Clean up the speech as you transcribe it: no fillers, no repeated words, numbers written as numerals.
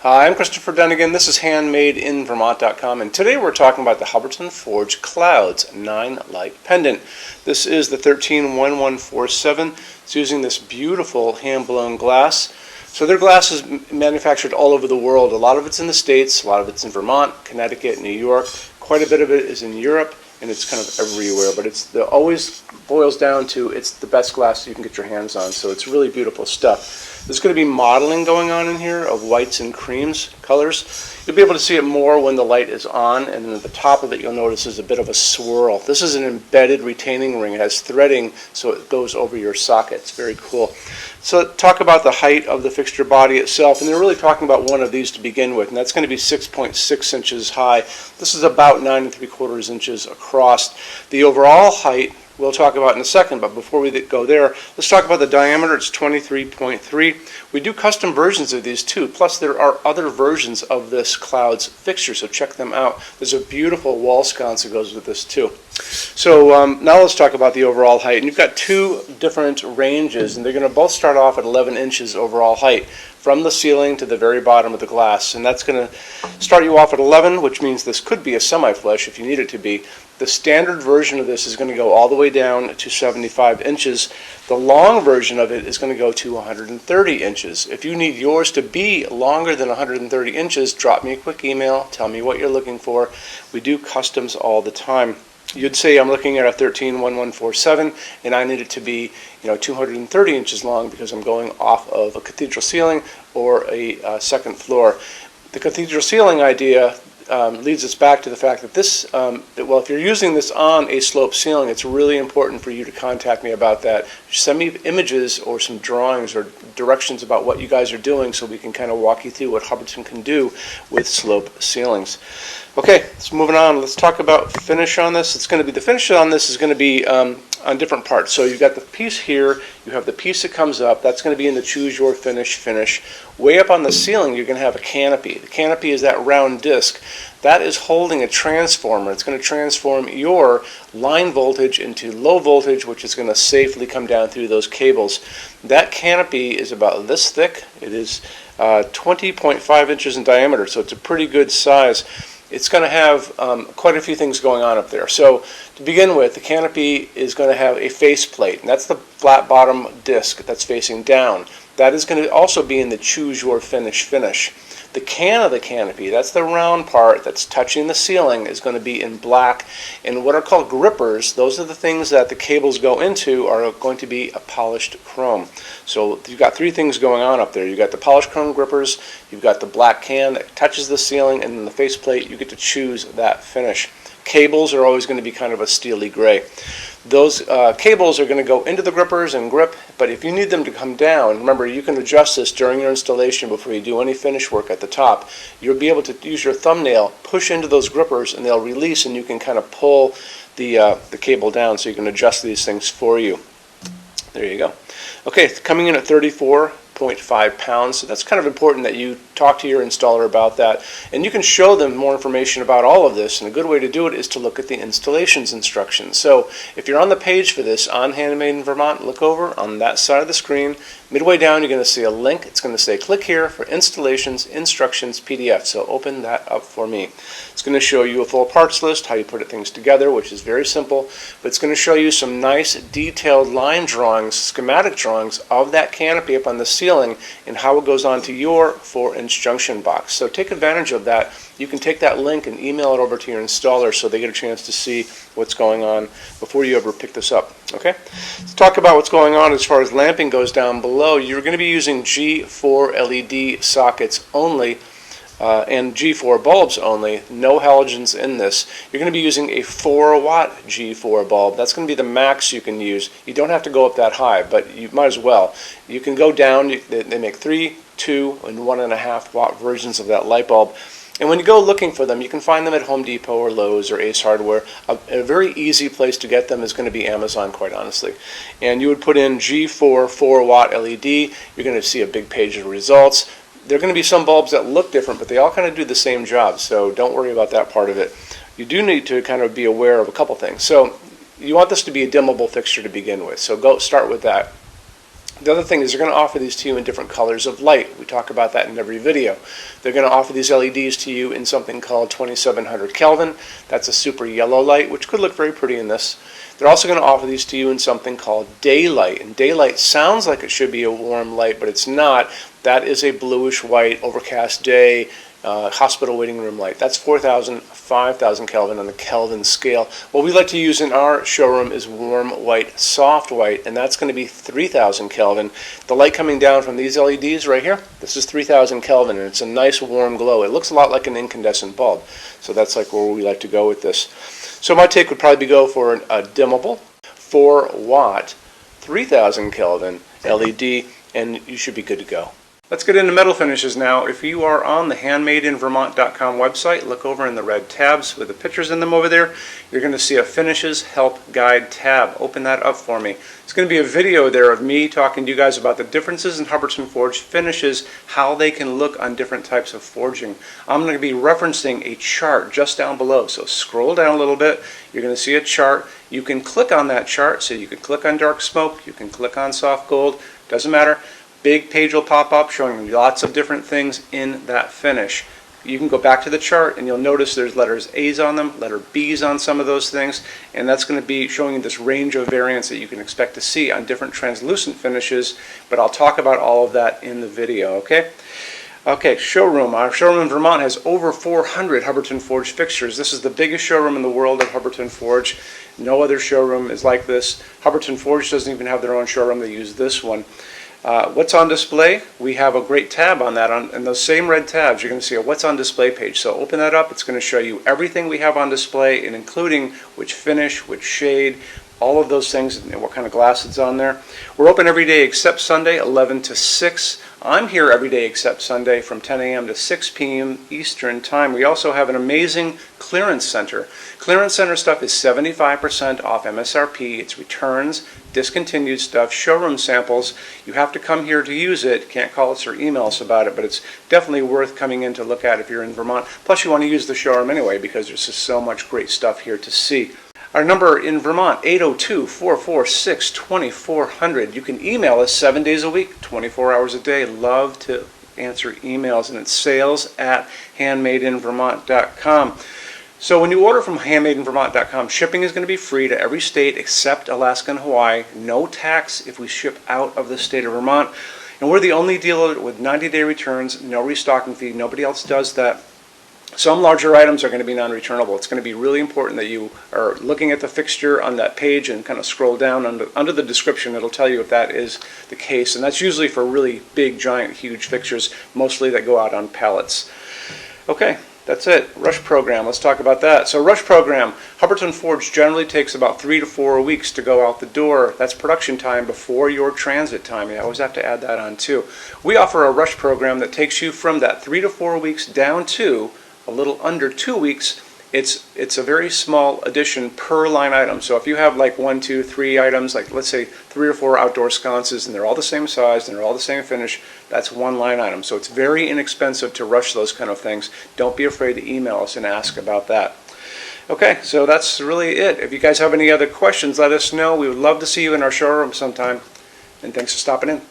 Hi, I'm Christopher Dunnigan. This is HandmadeInVermont.com, and today we're talking about the Hubbardton Forge Clouds 9 Light Pendant. This is the 131147. It's using this beautiful hand-blown glass. So their glass is manufactured all over the world. A lot of it's in the States, a lot of it's in Vermont, Connecticut, New York. Quite a bit of it is in Europe, and it's kind of everywhere. But it always boils down to it's the best glass you can get your hands on. So it's really beautiful stuff. There's going to be modeling going on in here of whites and creams colors. You'll be able to see it more when the light is on, and then at the top of it you'll notice there's a bit of a swirl. This is an embedded retaining ring. It has threading so it goes over your socket. It's very cool. So talk about the height of the fixture body itself, and they're really talking about one of these to begin with, and that's going to be 6.6 inches high. This is about 9 3/4 inches across. The overall height we'll talk about in a second, but before we go there, let's talk about the diameter. It's 23.3. We do custom versions of these too, plus there are other versions of this Clouds fixture, so check them out. There's a beautiful wall sconce that goes with this too. So now let's talk about the overall height. And you've got two different ranges, and they're going to both start off at 11 inches overall height, from the ceiling to the very bottom of the glass. And that's going to start you off at 11, which means this could be a semi-flush if you need it to be. The standard version of this is going to go all the way down to 75 inches. The long version of it is going to go to 130 inches. If you need yours to be longer than 130 inches, drop me a quick email, tell me what you're looking for. We do customs all the time. You'd say I'm looking at a 131147 and I need it to be 230 inches long because I'm going off of a cathedral ceiling or a second floor. The cathedral ceiling idea leads us back to the fact that this, well, if you're using this on a sloped ceiling, it's really important for you to contact me about that. Send me images or some drawings or directions about what you guys are doing so we can kind of walk you through what Hubbardton can do with slope ceilings. Okay, let's moving on. Let's talk about finish on this. The finish on this is going to be on different parts. So you've got the piece here, you have the piece that comes up, that's going to be in the choose your finish. Way up on the ceiling you're going to have a canopy. The canopy is that round disc. That is holding a transformer. It's going to transform your line voltage into low voltage, which is going to safely come down through those cables. That canopy is about this thick. It is 20.5 inches in diameter, so it's a pretty good size. It's going to have quite a few things going on up there. So to begin with, the canopy is going to have a face plate, and that's the flat bottom disc that's facing down. That is going to also be in the choose your finish. The can of the canopy, that's the round part that's touching the ceiling, is going to be in black. And what are called grippers, those are the things that the cables go into, are going to be a polished chrome. So you've got three things going on up there. You've got the polished chrome grippers, you've got the black can that touches the ceiling, and then the faceplate, you get to choose that finish. Cables are always going to be kind of a steely gray. Those cables are going to go into the grippers and grip, but if you need them to come down, remember you can adjust this during your installation before you do any finish work at the top. You'll be able to use your thumbnail, push into those grippers, and they'll release, and you can kind of pull the cable down so you can adjust these things for you. There you go. Okay, coming in at 34.5 pounds. So that's kind of important that you talk to your installer about that, and you can show them more information about all of this, and a good way to do it is to look at the installations instructions. So if you're on the page for this on Handmade in Vermont, look over on that side of the screen. Midway down you're going to see a link. It's going to say click here for installations instructions PDF. So open that up for me. It's going to show you a full parts list, how you put things together, which is very simple, but it's going to show you some nice detailed line drawings, schematic drawings of that canopy up on the ceiling and how it goes onto your 4-inch junction box. So take advantage of that. You can take that link and email it over to your installer so they get a chance to see what's going on before you ever pick this up. Okay? Let's talk about what's going on as far as lamping goes down below. You're going to be using G4 LED sockets only and G4 bulbs only, no halogens in this. You're going to be using a 4-watt G4 bulb. That's going to be the max you can use. You don't have to go up that high, but you might as well. You can go down. They make 3, 2, and 1.5 watt versions of that light bulb. And when you go looking for them, you can find them at Home Depot or Lowe's or Ace Hardware. A very easy place to get them is going to be Amazon, quite honestly. And you would put in G4 4-watt LED. You're going to see a big page of results. There are going to be some bulbs that look different, but they all kind of do the same job, so don't worry about that part of it. You do need to kind of be aware of a couple things. So you want this to be a dimmable fixture to begin with, so go start with that. The other thing is they're going to offer these to you in different colors of light. We talk about that in every video. They're going to offer these LEDs to you in something called 2700 Kelvin. That's a super yellow light, which could look very pretty in this. They're also going to offer these to you in something called daylight. And daylight sounds like it should be a warm light, but it's not. That is a bluish white, overcast day, hospital waiting room light. That's 4,000, 5,000 Kelvin on the Kelvin scale. What we like to use in our showroom is warm white, soft white, and that's going to be 3,000 Kelvin. The light coming down from these LEDs right here, this is 3,000 Kelvin, and it's a nice warm glow. It looks a lot like an incandescent bulb, so that's like where we like to go with this. So my take would probably go for a dimmable 4-watt, 3,000 Kelvin LED, and you should be good to go. Let's get into metal finishes now. If you are on the HandmadeInVermont.com website, look over in the red tabs with the pictures in them over there. You're going to see a Finishes Help Guide tab. Open that up for me. It's going to be a video there of me talking to you guys about the differences in Hubbardton Forge finishes, how they can look on different types of forging. I'm going to be referencing a chart just down below. So scroll down a little bit. You're going to see a chart. You can click on that chart. So you can click on dark smoke. You can click on soft gold. Doesn't matter. Big page will pop up showing you lots of different things in that finish. You can go back to the chart and you'll notice there's letters A's on them, letter B's on some of those things, and that's going to be showing you this range of variants that you can expect to see on different translucent finishes, but I'll talk about all of that in the video, okay? Okay, showroom. Our showroom in Vermont has over 400 Hubbardton Forge fixtures. This is the biggest showroom in the world of Hubbardton Forge. No other showroom is like this. Hubbardton Forge doesn't even have their own showroom. They use this one. What's on display? We have a great tab on that. In those same red tabs, you're going to see a What's on Display page. So open that up. It's going to show you everything we have on display, and including which finish, which shade, all of those things, and what kind of glass it's on there. We're open every day except Sunday, 11 to 6. I'm here every day except Sunday from 10 a.m. to 6 p.m. Eastern Time. We also have an amazing clearance center. Clearance center stuff is 75% off MSRP. It's returns, discontinued stuff, showroom samples. You have to come here to use it. Can't call us or email us about it, but it's definitely worth coming in to look at if you're in Vermont. Plus you want to use the showroom anyway because there's just so much great stuff here to see. Our number in Vermont, 802-446-2400. You can email us 7 days a week, 24 hours a day. Love to answer emails, and it's sales@HandmadeInVermont.com. So when you order from HandmadeInVermont.com, shipping is going to be free to every state except Alaska and Hawaii. No tax if we ship out of the state of Vermont. And we're the only dealer with 90-day returns, no restocking fee. Nobody else does that. Some larger items are going to be non-returnable. It's going to be really important that you are looking at the fixture on that page and kind of scroll down under the description. It'll tell you if that is the case. And that's usually for really big, giant, huge fixtures, mostly that go out on pallets. Okay, that's it. Rush program. Let's talk about that. So rush program, Hubbardton Forge generally takes about 3 to 4 weeks to go out the door. That's production time before your transit time. You always have to add that on too. We offer a rush program that takes you from that 3 to 4 weeks down to a little under 2 weeks. It's a very small addition per line item. So if you have like 1, 2, 3 items, like let's say 3 or 4 outdoor sconces, and they're all the same size and they're all the same finish, that's one line item. So it's very inexpensive to rush those kind of things. Don't be afraid to email us and ask about that. Okay, so that's really it. If you guys have any other questions, let us know. We would love to see you in our showroom sometime. And thanks for stopping in.